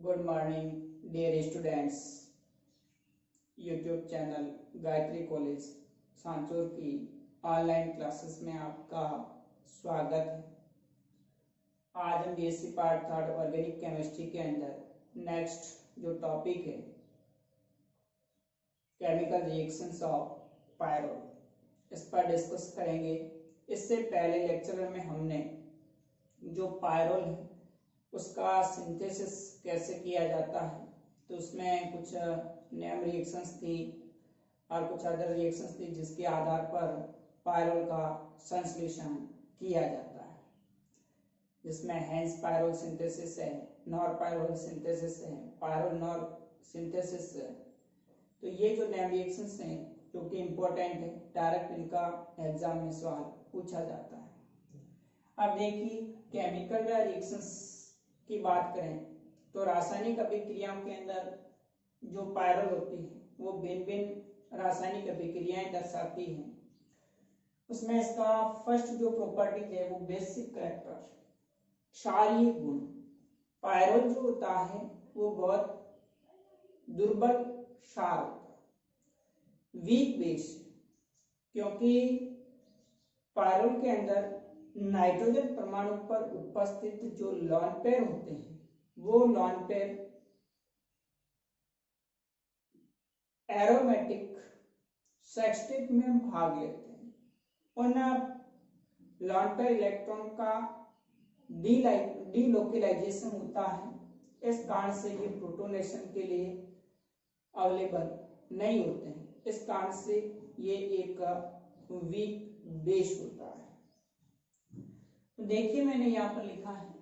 Good morning dear students. YouTube channel Gayatri college Sanchore की online classes में आपका स्वागत है। आज हम BSc part third organic chemistry के अंदर नेक्स्ट जो टॉपिक है केमिकल रिएक्शंस ऑफ पायरोल, इस पर डिस्कस करेंगे। इससे पहले लेक्चर में हमने जो पायरोल है उसका सिंथेसिस कैसे किया जाता है तो उसमें कुछ नेम रिएक्शंस थी और कुछ अदर रिएक्शंस थी जिसके आधार पर पायरोल का संश्लेषण किया जाता है, जिसमें हेंस पायरोल सिंथेसिस है, नॉर पायरोल सिंथेसिस है, पायरोल नॉर सिंथेसिस है। तो ये जो नेम रिएक्शंस हैं जो कि इम्पोर्टेंट है, डायरेक्ट इनका एग्जाम में सवाल पूछा जाता है। अब देखिए केमिकल रिएक्शंस की बात करें तो रासायनिक अभिक्रियाओं के अंदर जो पायरोल होती है वो भिन्न भिन्न रासायनिक अभिक्रियाएं दर्शाती है। उसमें इसका फर्स्ट जो प्रॉपर्टी है वो बेसिक कैरेक्टर, क्षारीय गुण। पायरोल जो होता है वो बहुत दुर्बल क्षार होता है, वीक बेस, क्योंकि पायरोल के अंदर नाइट्रोजन परमाणु पर उपस्थित जो लॉन पेयर होते हैं वो लॉन पेयर एरोमेटिक सेक्सटेट में भाग लेते हैं। उन लॉन पेयर इलेक्ट्रॉन का डीलोकेलाइजेशन होता है, इस कारण से ये प्रोटोनेशन के लिए अवेलेबल नहीं होते हैं। इस कारण से ये एक वीक बेस होता है। तो देखिए मैंने यहाँ पर लिखा है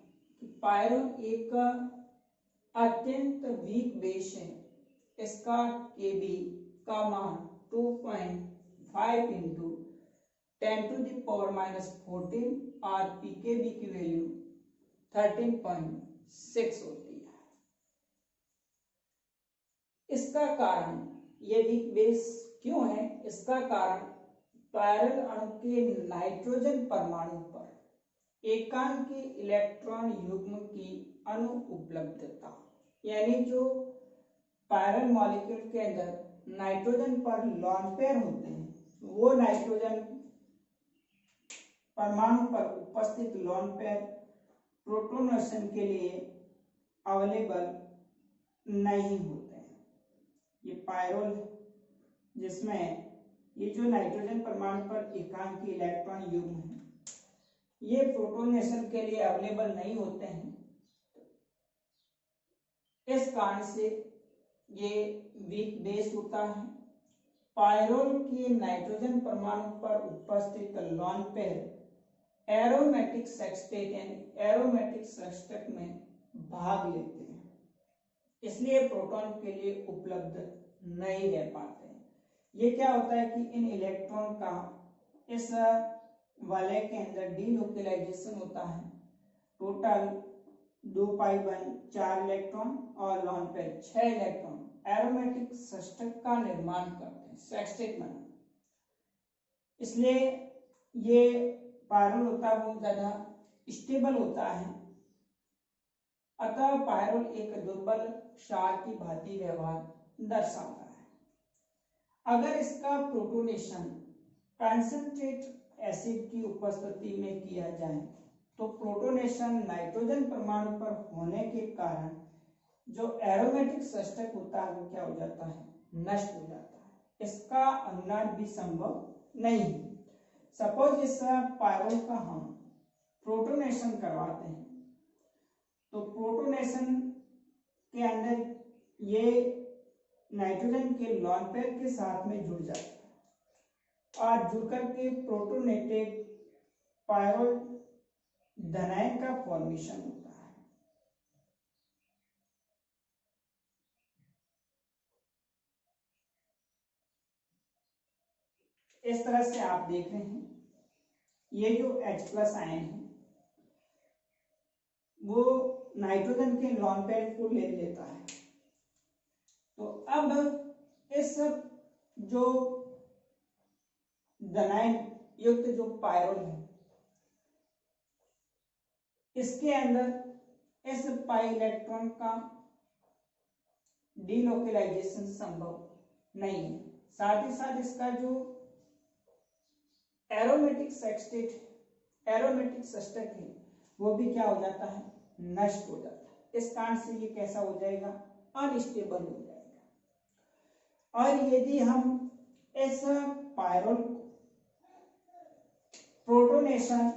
कि पायरोल एक अत्यंत वीक बेस है। इसका Kb का मान 2.5 इंटू 10⁻⁴ और pKb की वैल्यू 13.6 होती है। इसका कारण ये वीक बेस क्यों है? इसका कारण पायरोल अणु के नाइट्रोजन परमाणु पर एकांकी इलेक्ट्रॉन युग्म की अनुपलब्धता, यानी जो पायरोल मॉलिक्यूल के अंदर नाइट्रोजन पर लॉन पेयर होते हैं वो नाइट्रोजन परमाणु पर उपस्थित लॉन पेयर प्रोटोनेशन के लिए अवेलेबल नहीं होते हैं। ये पायरोल जिसमें ये जो नाइट्रोजन परमाणु पर एकांकी इलेक्ट्रॉन युग्म है ये प्रोटोनेशन के लिए अवेलेबल नहीं होते हैं। इस कारण से ये वीक बेस होता है। पायरोल के नाइट्रोजन परमाणु पर उपस्थित लॉन पेयर एरोमेटिक सेक्सटेट यानी एरोमेटिक सेक्सटेट में भाग लेते हैं, इसलिए प्रोटॉन के लिए उपलब्ध नहीं रह पाते हैं। ये क्या होता है कि इन इलेक्ट्रॉन का इस वाले के अंदर डीलोकेलाइजेशन होता है। टोटल 2π1 4 इलेक्ट्रॉन और lone pair 6 electron aromatic sextet का निर्माण करते हैं, सेक्सटेट बना। इसलिए ये पायरोल होता है बहुत ज्यादा स्टेबल होता है। अतः पायरोल एक दुर्बल क्षार की भांति व्यवहार दर्शाता है। अगर इसका प्रोटोनेशन कंसंट्रेट एसिड की उपस्थिति में किया जाए तो प्रोटोनेशन नाइट्रोजन परमाणु पर होने के कारण जो एरोमेटिक सेक्सटेट होता है वो क्या हो जाता है? नष्ट हो जाता है। इसका अनुनाद भी संभव नहीं है। सपोज इस पायरोल का हम प्रोटोनेशन करवाते हैं तो प्रोटोनेशन के अंदर ये नाइट्रोजन के लॉन पेयर के साथ में जुड़ जाता है और जुड़कर के प्रोटोनेटेड पायरोल धनायन का फॉर्मेशन होता है। इस तरह से आप देख रहे हैं ये जो H+ आयन है वो नाइट्रोजन के लॉन पेयर को ले लेता है। तो अब इस जो धनायन युक्त जो पायरोल है इसके अंदर इस पाई इलेक्ट्रॉन का डीलोकलाइजेशन संभव नहीं है। साथ ही साथ इसका जो एरोमेटिक सब्सट्रेट है वो भी क्या हो जाता है, नष्ट हो जाता है। इस कारण से ये कैसा हो जाएगा, अनस्टेबल हो जाएगा। और यदि हम इस पायरोल प्रोटोनेशन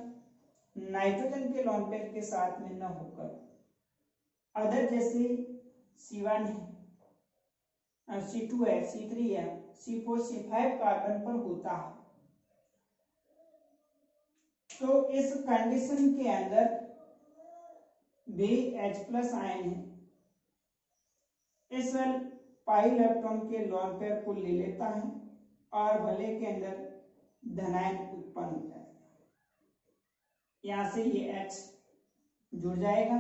नाइट्रोजन के लोन पेयर के साथ में न होकर अदर जैसे C1 है, C2 है, C3 है, C4, C5 कार्बन पर होता है, तो इस कंडीशन के अंदर भी H+ आयन है इस पाई इलेक्ट्रॉन के लोन पेयर को ले लेता है और वलय के अंदर धनायन उत्पन्न हो जाएगा। यहां से ये H जुड़ जाएगा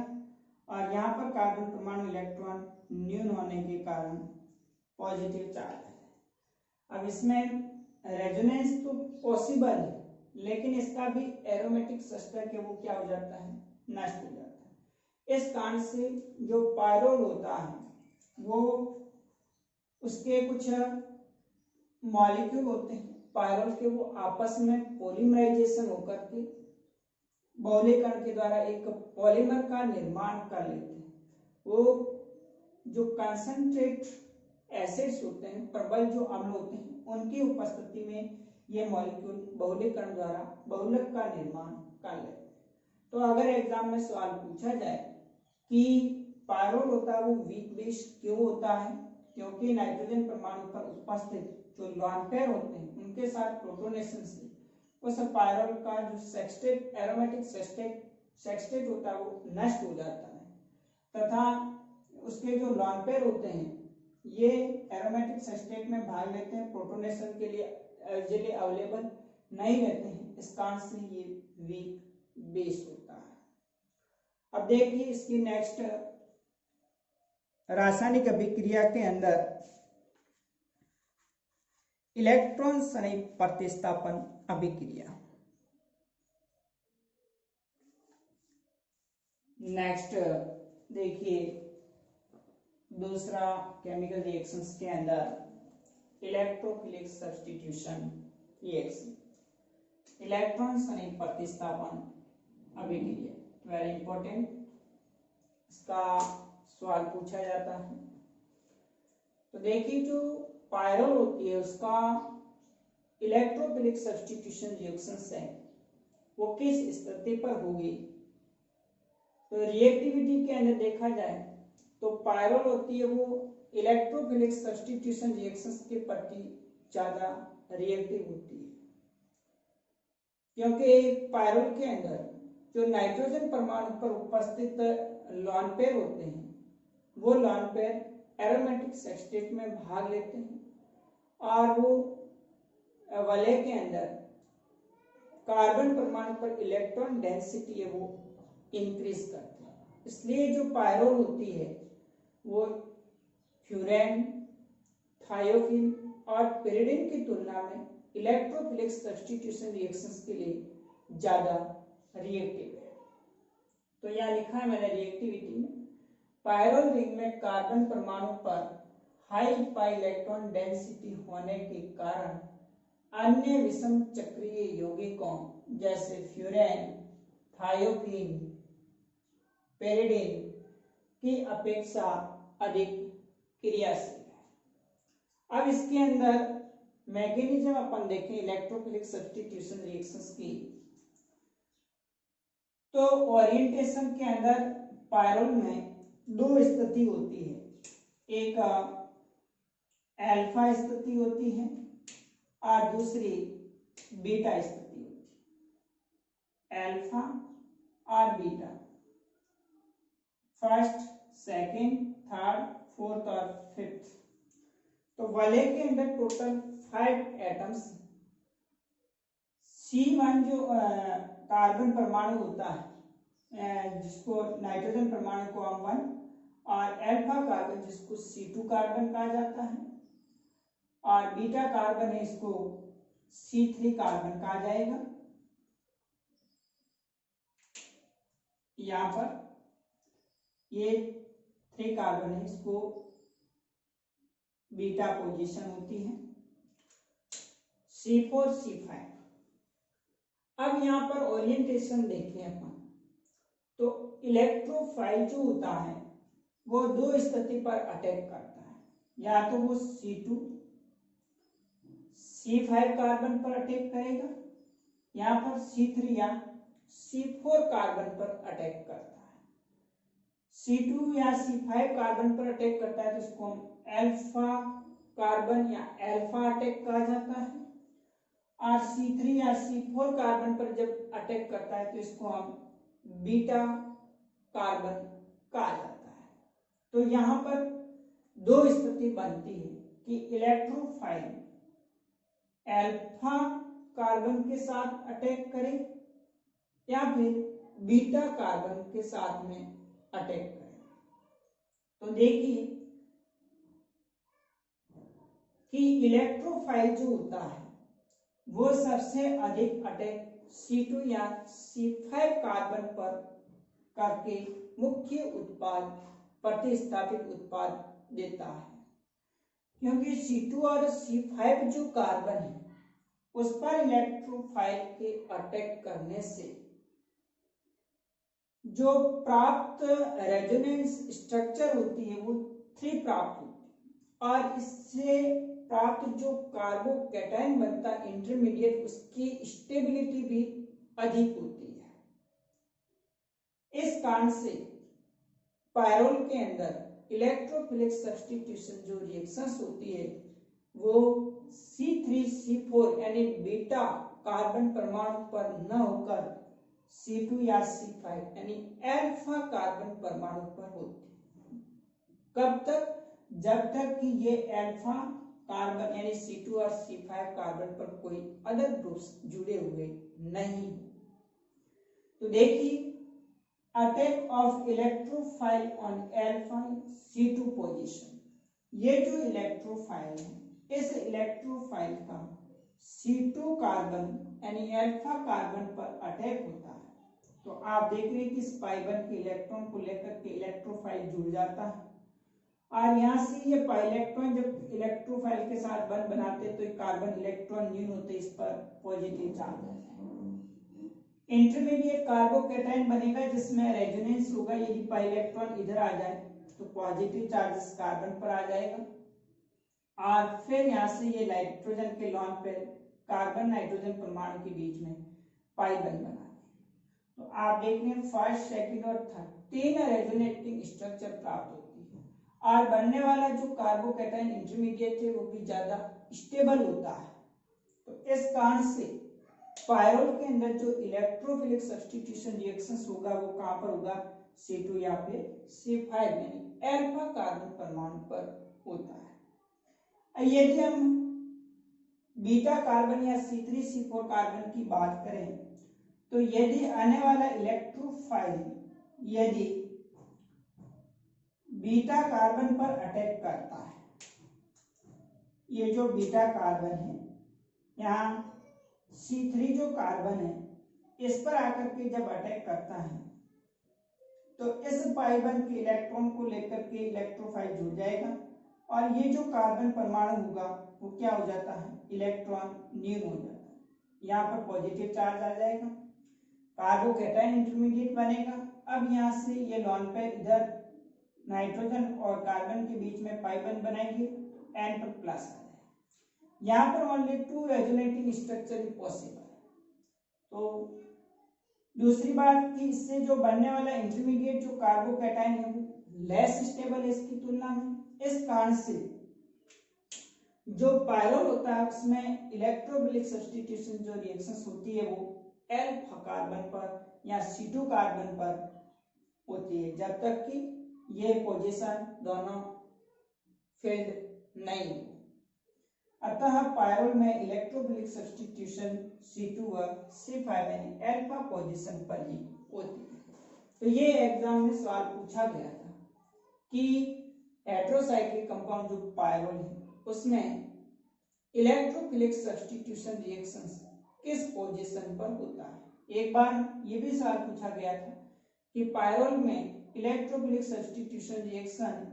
और यहाँ पर कार्बन परमाणु इलेक्ट्रॉन न्यून होने के कारण पॉजिटिव चार्ज है। अब इसमें रेजोनेंस तो पॉसिबल है, लेकिन इसका भी एरोमेटिक सब्सट्रेट है वो क्या हो जाता है, नष्ट हो जाता है। इस कारण से जो पायरोल होता है वो उसके कुछ मॉलिक्यूल होते हैं पायरोल के, वो आपस में पॉलीमराइजेशन होकर के बहुलीकरण के द्वारा एक पॉलीमर का निर्माण कर लेते हैं। वो जो कंसंट्रेट एसिड्स होते हैं, प्रबल जो अम्ल होते हैं, उनकी उपस्थिति में ये मॉलिक्यूल बहुलीकरण द्वारा बहुलक का निर्माण कर लेते हैं। तो अगर एग्जाम में सवाल पूछा जाए कि पायरोल होता है वो वीक बेस क्यों होता है, क्योंकि नाइट्रोजन परमाणु पर उपस्थित जो लोन पेयर होते हैं उनके साथ प्रोटोनेशन से उस पायरोल का जो सेक्सटेट एरोमेटिक सेक्सटेट होता है वो नष्ट हो जाता है, तथा उसके जो लोन पेयर होते हैं ये एरोमेटिक सेक्सटेट में भाग लेते हैं, प्रोटोनेशन के लिए इजीली अवेलेबल नहीं रहते हैं। इस कारण से ये वीक बेस होता है। अब देखिए इसकी नेक्स्ट रासायनिक अभिक्रिया के अंदर इलेक्ट्रॉन संयुक्त प्रतिस्थापन अभिक्रिया। नेक्स्ट देखिए दूसरा केमिकल रिएक्शंस के अंदर इलेक्ट्रोफिलिक सब्स्टिट्यूशन रिएक्शन, इलेक्ट्रॉन संयुक्त प्रतिस्थापन अभिक्रिया वेरी इंपॉर्टेंट, इसका सवाल पूछा जाता है। तो देखिए जो पायरोल होती है उसका इलेक्ट्रोफिलिक सब्स्टिट्यूशन रिएक्शंस है वो किस स्थिति पर होगी। तो रिएक्टिविटी के अंदर देखा जाए तो पायरोल होती है वो इलेक्ट्रोफिलिक सब्स्टिट्यूशन रिएक्शंस के प्रति ज्यादा रिएक्टिव होती है, क्योंकि पायरोल के अंदर जो नाइट्रोजन परमाणु पर उपस्थित लोन पेयर होते हैं वो लोन पेयर एरोमेटिक सेक्सटेट में भाग लेते हैं और वो वलय के अंदर कार्बन परमाणु पर इलेक्ट्रॉन डेंसिटी है वो इंक्रीज करते हैं। इसलिए जो पायरोल होती है वो फ्यूरेन, थायोफिन और पेरिडिन की तुलना में इलेक्ट्रोफिलिक सब्स्टिट्यूशन रिएक्शंस के लिए ज्यादा रिएक्टिव है। तो यहाँ लिखा है मैंने रिएक्टिविटी में, पायरोल रिंग में कार्बन परमाणु पर हाई पाई इलेक्ट्रॉन डेंसिटी होने के कारण अन्य विषम चक्रीय यौगिकों जैसे फ्यूरेन, थायोफिन, पेरिडिन की अपेक्षा अधिक क्रियाशील है। अब इसके अंदर मैकेनिज्म अपन देखें इलेक्ट्रोफिलिक सब्स्टिट्यूशन रिएक्शंस की, तो ओरिएंटेशन के अंदर पायरोल में दो स्थिति होती है, एक अल्फा स्थिति होती है और दूसरी बीटा स्थिति होती है। अल्फा और beta, first, second, third, fourth और फिफ्थ। तो वलय के अंदर टोटल 5 एटम्स, C1 जो कार्बन परमाणु होता है जिसको नाइट्रोजन परमाणु को हम 1, और अल्फा कार्बन जिसको C2 कार्बन कहा जाता है, और बीटा कार्बन है इसको C3 कार्बन कहा जाएगा। यहाँ पर ये 3 कार्बन है इसको बीटा पोजीशन होती है, C4 C5। अब यहाँ पर ओरिएंटेशन देखें अपन, तो इलेक्ट्रोफाइल जो होता है वो दो स्थिति पर अटैक करता है, या तो वो C2 C5 कार्बन पर अटैक करेगा, यहाँ पर C3 या C4 कार्बन पर अटैक करता है। C2 या C5 कार्बन पर अटैक करता है तो इसको हम अल्फा कार्बन या अल्फा अटैक कहा जाता है, और C3 या C4 कार्बन पर जब अटैक करता है तो इसको हम बीटा कार्बन कहा जाता है। तो यहाँ पर दो स्थिति बनती है कि इलेक्ट्रोफाइल अल्फा कार्बन के साथ अटैक करे या फिर बीटा कार्बन के साथ में अटैक करे। तो देखिए कि इलेक्ट्रोफाइल जो होता है वो सबसे अधिक अटैक C2 या C5 कार्बन पर करके मुख्य उत्पाद प्रतिस्थापित उत्पाद देता है, क्योंकि C2 और C5 जो कार्बन है उस पर इलेक्ट्रोफाइल के अटैक करने से जो प्राप्त रेजोनेंस स्ट्रक्चर होती है वो 3 प्राप्त होती है, और इससे प्राप्त जो कार्बोकैटायन बनता है इंटरमीडिएट, उसकी स्टेबिलिटी भी अधिक होती है। इस कारण से पायरोल के अंदर इलेक्ट्रोफिलिक सब्स्टिट्यूशन जो रिएक्शंस होती है वो C3C4 यानी बीटा कार्बन परमाणु पर न होकर C2 या C5 यानी अल्फा कार्बन परमाणु पर होती है। कब तक? जब तक कि ये अल्फा कार्बन यानी C2 और C5 कार्बन पर कोई अदर ग्रुप्स जुड़े हुए नहीं। तो देखिए attack of electrophile on alpha C2 position, ये जो इलेक्ट्रोफाइल है इस इलेक्ट्रोफाइल का C2 कार्बन यानी अल्फा कार्बन पर अटैक होता है। तो आप देख रहे हैं कि इस पाई बंध के इलेक्ट्रॉन को लेकर के इलेक्ट्रोफाइल जुड़ जाता है, और यहाँ से ये पाई इलेक्ट्रॉन जब इलेक्ट्रोफाइल के साथ बंध बनाते हैं तो कार्बन इलेक्ट्रॉन न्यून होते, इस पर पॉजिटिव चार्ज आता है। इंटरमीडिएट कार्बोकैटायन बनेगा जिसमें रेजोनेंस होगा, यदि पाई इलेक्ट्रॉन इधर आ जाए तो पॉजिटिव चार्ज इस कार्बन पर आ जाएगा, और फिर यहाँ से ये नाइट्रोजन के लॉन पेयर कार्बन नाइट्रोजन परमाणु के बीच में पाई बंध बना। तो आप देख रहे हैं फर्स्ट, सेकंड और थर्ड 3 रेजोनेटिंग स्ट्रक्चर प्राप्त होती है, और बनने वाला जो कार्बोकैटायन इंटरमीडिएट है वो भी ज्यादा स्टेबल होता है। तो इस कारण से पायरोल के अंदर जो इलेक्ट्रोफिलिक सब्स्टिट्यूशन रिएक्शंस होगा वो कहां पर होगा? C2 या फिर C5 यानी अल्फा कार्बन परमाणु पर होता है। यदि हम बीटा कार्बन या C3C4 कार्बन की बात करें तो यदि आने वाला इलेक्ट्रोफाइल यदि बीटा कार्बन पर अटैक करता है, ये जो बीटा कार्बन है यहाँ C3 जो कार्बन है इस पर आकर के जब अटैक करता है तो इस पाई बंध के इलेक्ट्रॉन को लेकर के इलेक्ट्रोफाइल जुड़ जाएगा, और ये जो कार्बन परमाणु होगा वो क्या हो जाता है? इलेक्ट्रॉन न्यून हो जाता है, यहाँ पर पॉजिटिव चार्ज आ जाएगा, कार्बोकैटायन इंटरमीडिएट बनेगा। अब यहाँ से ये लॉन पेयर इधर नाइट्रोजन और कार्बन के बीच में पाई बंध बनाएंगे, N पर प्लस आ जाएगा। यहाँ पर ओनली 2 रेजोनेटिंग स्ट्रक्चर ही पॉसिबल है। तो दूसरी बात कि इससे जो बनने वाला इंटरमीडिएट जो कार्बोकैटायन है वो लेस स्टेबल है इसकी तुलना में। इस कारण से जो पायरोल होता है उसमें इलेक्ट्रोफिलिक सब्स्टिट्यूशन जो रिएक्शंस होती है वो अल्फा कार्बन पर या C2 कार्बन पर होती है, जब तक कि ये पोजीशन दोनों फील्ड नहीं हो। अतः पायरोल में इलेक्ट्रोफिलिक सब्स्टिट्यूशन C2 व C5 यानी अल्फा पोजीशन पर ही होती है। तो ये एग्जाम में सवाल पूछा गया था कि हेटेरोसाइक्लिक कंपाउंड जो पायरोल है उसमें इलेक्ट्रोफिलिक सब्स्टिट्यूशन रिएक्शंस किस पोजीशन पर होता है। एक बार ये भी सवाल पूछा गया था कि पायरोल में इलेक्ट्रोफिलिक सब्स्टिट्यूशन रिएक्शन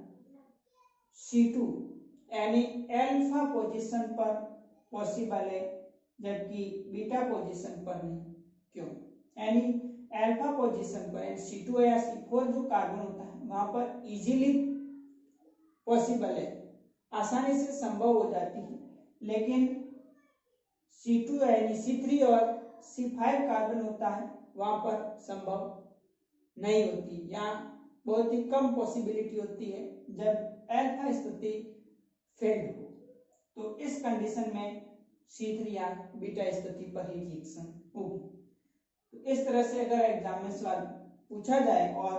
C2 यानी अल्फा पोजीशन पर पॉसिबल है जबकि बीटा पोजीशन पर नहीं। क्यों? यानी अल्फा पोजीशन पर C2 या C4 जो कार्बन होता है वहां पर इजीली पॉसिबल है, आसानी से संभव हो जाती है, लेकिन C2 यानी C3 और C5 कार्बन होता है वहां पर संभव नहीं होती या बहुत ही कम पॉसिबिलिटी होती है जब अल्फा स्थिति फेल्ड हो। तो इस कंडीशन में C3 या बीटा स्थिति पर ही रिएक्शन होगी। तो इस तरह से अगर एग्जाम में सवाल पूछा जाए और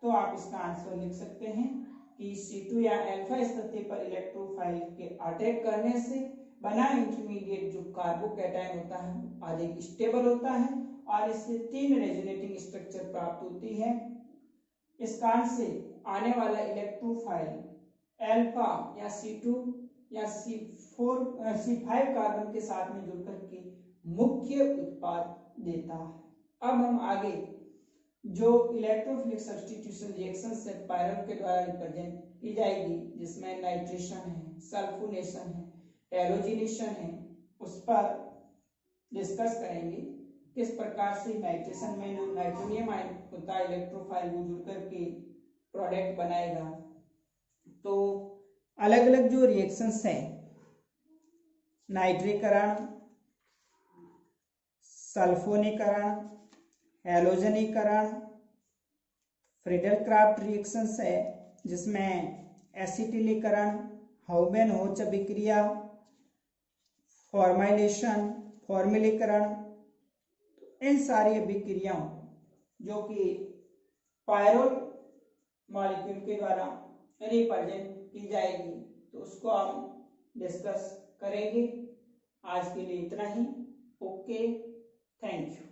तो आप इसका आंसर लिख सकते हैं कि C2 या अल्फा स्थिति पर इलेक्ट्रोफाइल के अटैक करने से बना इंटरमीडिएट जो कार्बोकैटायन होता है अधिक स्टेबल होता है और इससे 3 रेजोनेटिंग स्ट्रक्चर प्राप्त होती है। इस कारण से आने वाला इलेक्ट्रोफाइल अल्फा या C2 या C5 कार्बन के साथ में जुड़ करके मुख्य उत्पाद देता है। अब हम आगे जो इलेक्ट्रोफिलिक सब्स्टिट्यूशन रिएक्शंस है पायरल के द्वारा रिप्रेजेंट की जाएगी, जिसमें नाइट्रेशन है, सल्फोनेशन है, हैलोजिनेशन है, उस पर डिस्कस करेंगे। किस प्रकार से नाइट्रेशन में जो नाइट्रोनियम आयन होता है इलेक्ट्रोफाइल वो जुड़ करके प्रोडक्ट बनाएगा। तो अलग अलग जो रिएक्शंस हैं, नाइट्रीकरण, सल्फोनीकरण, हैलोजनीकरण, फ्रीडल-क्राफ्ट रिएक्शंस है जिसमें एसिटिलीकरण, हाउबेन-होच अभिक्रिया, फॉर्माइलेशन, फॉर्मिलीकरण, इन सारी अभिक्रियाओं जो कि पायरोल मॉलिक्यूल के द्वारा रिप्रेजेंट की जाएगी तो उसको हम डिस्कस करेंगे। आज के लिए इतना ही। Okay, thank you.